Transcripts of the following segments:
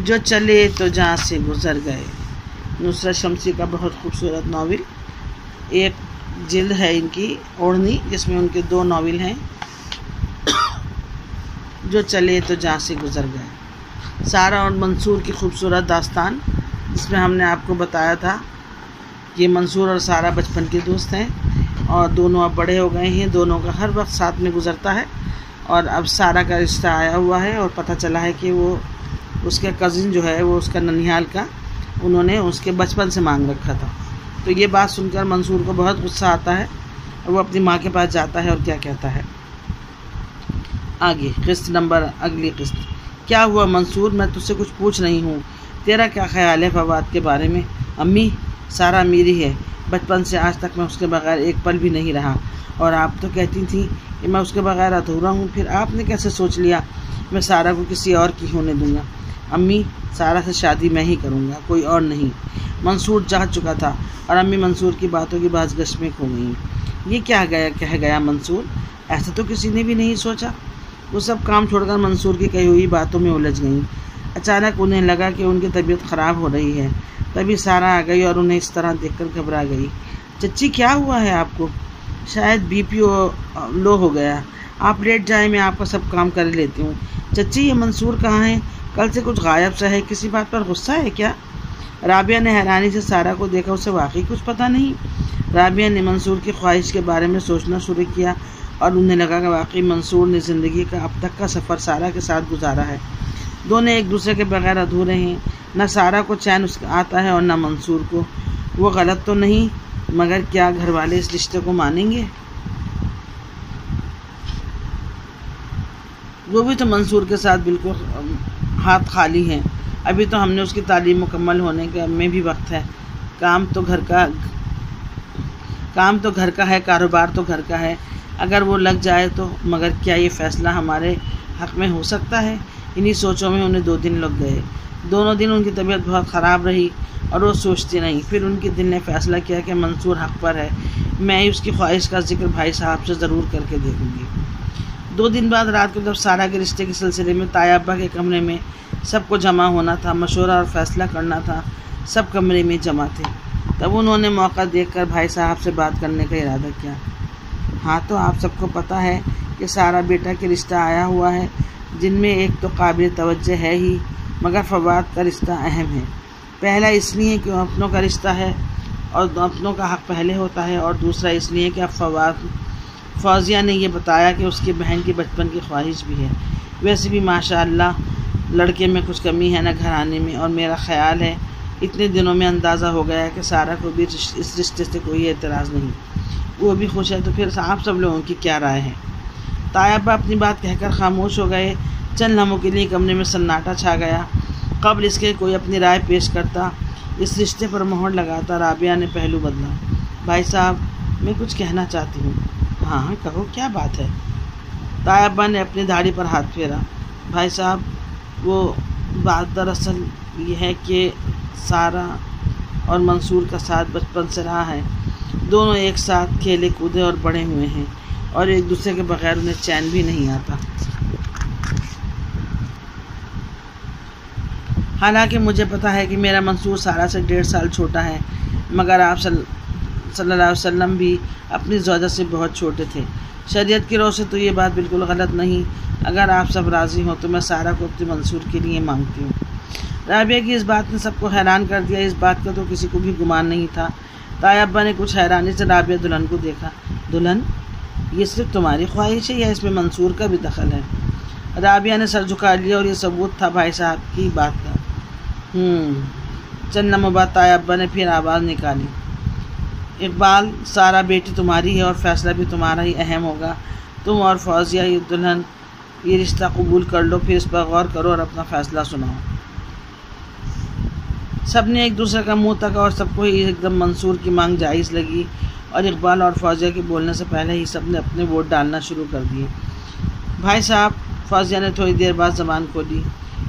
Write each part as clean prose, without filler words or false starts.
जो चले तो जहाँ से गुज़र गए, नुसरत शमसी का बहुत खूबसूरत नावल। एक जिल्द है इनकी ओढ़नी, जिसमें उनके 2 नावल हैं। जो चले तो जहाँ से गुज़र गए, सारा और मंसूर की खूबसूरत दास्तान, जिसमें हमने आपको बताया था कि मंसूर और सारा बचपन के दोस्त हैं और दोनों अब बड़े हो गए हैं। दोनों का हर वक्त साथ में गुज़रता है और अब सारा का रिश्ता आया हुआ है और पता चला है कि वो उसके कज़िन जो है वो उसका ननिहाल का उन्होंने उसके बचपन से मांग रखा था। तो ये बात सुनकर मंसूर को बहुत गुस्सा आता है और वो अपनी माँ के पास जाता है और क्या कहता है। आगे अगली किस्त। क्या हुआ मंसूर, मैं तुझसे कुछ पूछ रही हूँ, तेरा क्या ख्याल है फवाद के बारे में? अम्मी, सारा मेरी है, बचपन से आज तक मैं उसके बगैर एक पल भी नहीं रहा और आप तो कहती थी कि मैं उसके बगैर अधूरा हूँ, फिर आपने कैसे सोच लिया मैं सारा को किसी और की होने दूँगा? अम्मी, सारा से शादी मैं ही करूँगा, कोई और नहीं। मंसूर चाह चुका था और अम्मी मंसूर की बातों की बाज़गश में खो गई। ये क्या कह गया मंसूर, ऐसा तो किसी ने भी नहीं सोचा। वो सब काम छोड़कर मंसूर की कही हुई बातों में उलझ गईं। अचानक उन्हें लगा कि उनकी तबीयत ख़राब हो रही है। तभी सारा आ गई और उन्हें इस तरह देखकर घबरा गई। चच्ची, क्या हुआ है आपको? शायद बीपी लो हो गया, आप लेट जाए, मैं आपका सब काम कर लेती हूँ। चच्ची, ये मंसूर कहाँ है? कल से कुछ गायब सा है, किसी बात पर गुस्सा है क्या? राबिया ने हैरानी से सारा को देखा, उसे वाकई कुछ पता नहीं। राबिया ने मंसूर की ख्वाहिश के बारे में सोचना शुरू किया और उन्हें लगा कि वाकई मंसूर ने ज़िंदगी का अब तक का सफ़र सारा के साथ गुजारा है। दोनों एक दूसरे के बगैर अधूरे हैं। न सारा को चैन आता है और न मंसूर को। वो गलत तो नहीं, मगर क्या घर वाले इस रिश्ते को मानेंगे? वो भी तो मंसूर के साथ बिल्कुल हाथ खाली हैं। अभी तो हमने उसकी तालीम मुकम्मल होने के में भी वक्त है। काम तो घर का है, कारोबार तो घर का है। अगर वो लग जाए तो, मगर क्या ये फ़ैसला हमारे हक़ में हो सकता है? इन्हीं सोचों में उन्हें 2 दिन लग गए। दोनों दिन उनकी तबीयत बहुत ख़राब रही और वो सोचती नहीं। फिर उनके दिल ने फ़ैसला किया कि मंसूर हक़ पर है, मैं ही उसकी ख्वाहिश का जिक्र भाई साहब से ज़रूर करके देखूँगी। 2 दिन बाद रात को जब सारा के रिश्ते के सिलसिले में ताया अब्बा के कमरे में सबको जमा होना था, मशवरा और फ़ैसला करना था, सब कमरे में जमा थे। तब उन्होंने मौका देखकर भाई साहब से बात करने का इरादा किया। हाँ, तो आप सबको पता है कि सारा बेटा के रिश्ता आया हुआ है, जिनमें एक तो काबिल तवज्जो है ही, मगर फवाद का रिश्ता अहम है। पहला इसलिए कि अपनों का रिश्ता है और अपनों का हक़ पहले होता है, और दूसरा इसलिए कि अब फौजिया ने यह बताया कि उसकी बहन की बचपन की ख्वाहिश भी है। वैसे भी माशाअल्लाह लड़के में कुछ कमी है न घराने में, और मेरा ख़्याल है इतने दिनों में अंदाज़ा हो गया कि सारा को भी इस रिश्ते से कोई एतराज़ नहीं, वो भी खुश है। तो फिर आप सब लोगों की क्या राय है? तायबा अपनी बात कहकर खामोश हो गए। चंद लम्हों के लिए कमरे में सन्नाटा छा गया। कब्ल इसके कोई अपनी राय पेश करता, इस रिश्ते पर मोहर लगाता, राबिया ने पहलू बदला। भाई साहब, मैं कुछ कहना चाहती हूँ। हाँ, कहो, क्या बात है? तायबा ने अपनी दाढ़ी पर हाथ फेरा। भाई साहब, वो बात दरअसल ये है कि सारा और मंसूर का साथ बचपन से रहा है। दोनों एक साथ खेले कूदे और बड़े हुए हैं और एक दूसरे के बगैर उन्हें चैन भी नहीं आता। हालांकि मुझे पता है कि मेरा मंसूर सारा से 1.5 साल छोटा है, मगर आप सल्लल्लाहु अलैहि वसल्लम भी अपनी ज़ौजा से बहुत छोटे थे। शरीयत की रोह से तो ये बात बिल्कुल गलत नहीं। अगर आप सब राज़ी हो तो मैं सारा को अपने मंसूर के लिए मांगती हूँ। राबिया की इस बात ने सबको हैरान कर दिया। इस बात का तो किसी को भी गुमान नहीं था। तायब्बा ने कुछ हैरानी से राबिया दुल्हन को देखा। दुल्हन, ये सिर्फ तुम्हारी ख्वाहिश है या इसमें मंसूर का भी दखल है? राबिया ने सर झुका लिया और ये सबूत था भाई साहब की बात का। चंद लम्हों बाद तायब्बा ने फिर आवाज़ निकाली। इकबाल, सारा बेटी तुम्हारी है और फ़ैसला भी तुम्हारा ही अहम होगा। तुम और फौजिया, ये दुल्हन, ये रिश्ता कबूल कर लो, फिर इस पर गौर करो और अपना फ़ैसला सुनाओ। सब ने एक दूसरे का मुंह तका और सबको ही एकदम मंसूर की मांग जायज़ लगी, और इकबाल और फौजिया के बोलने से पहले ही सब ने अपने वोट डालना शुरू कर दिए। भाई साहब, फौजिया ने थोड़ी देर बाद ज़बान खोली।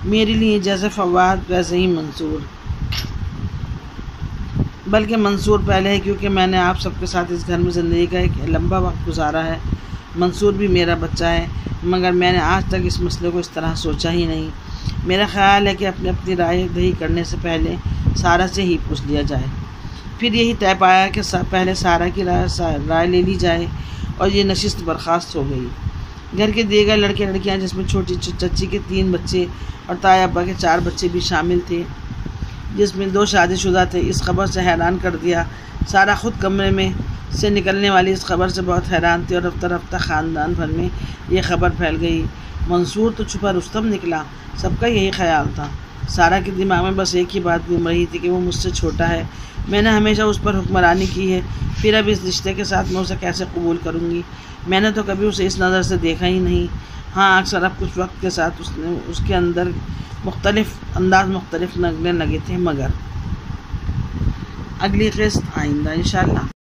मेरे लिए जैसे फवाद वैसे ही मंसूर, बल्कि मंसूर पहले है, क्योंकि मैंने आप सबके साथ इस घर में ज़िंदगी का एक लंबा वक्त गुजारा है। मंसूर भी मेरा बच्चा है, मगर मैंने आज तक इस मसले को इस तरह सोचा ही नहीं। मेरा ख़्याल है कि अपनी राय दही करने से पहले सारा से ही पूछ लिया जाए। फिर यही तय पाया कि पहले सारा की राय ले ली जाए और ये नशिस्त बर्खास्त हो गई। घर के दिए गए लड़के लड़कियां, जिसमें छोटी चच्ची के 3 बच्चे और ताया अब्बा के 4 बच्चे भी शामिल थे, जिसमें 2 शादीशुदा थे, इस खबर से हैरान कर दिया। सारा ख़ुद कमरे में से निकलने वाली इस खबर से बहुत हैरान थी और रफ्ता रफ्ता ख़ानदान भर में ये खबर फैल गई। मंसूर तो छुपा रुस्तम निकला, सबका यही ख्याल था। सारा के दिमाग में बस एक ही बात घूम रही थी कि वो मुझसे छोटा है, मैंने हमेशा उस पर हुक्मरानी की है, फिर अब इस रिश्ते के साथ मैं उसे कैसे कबूल करूँगी। मैंने तो कभी उसे इस नज़र से देखा ही नहीं। हाँ, अक्सर अब कुछ वक्त के साथ उसके अंदर मुख्तलिफ लगने लगे थे, मगर अगली किस्त आइंदा इंशाअल्लाह।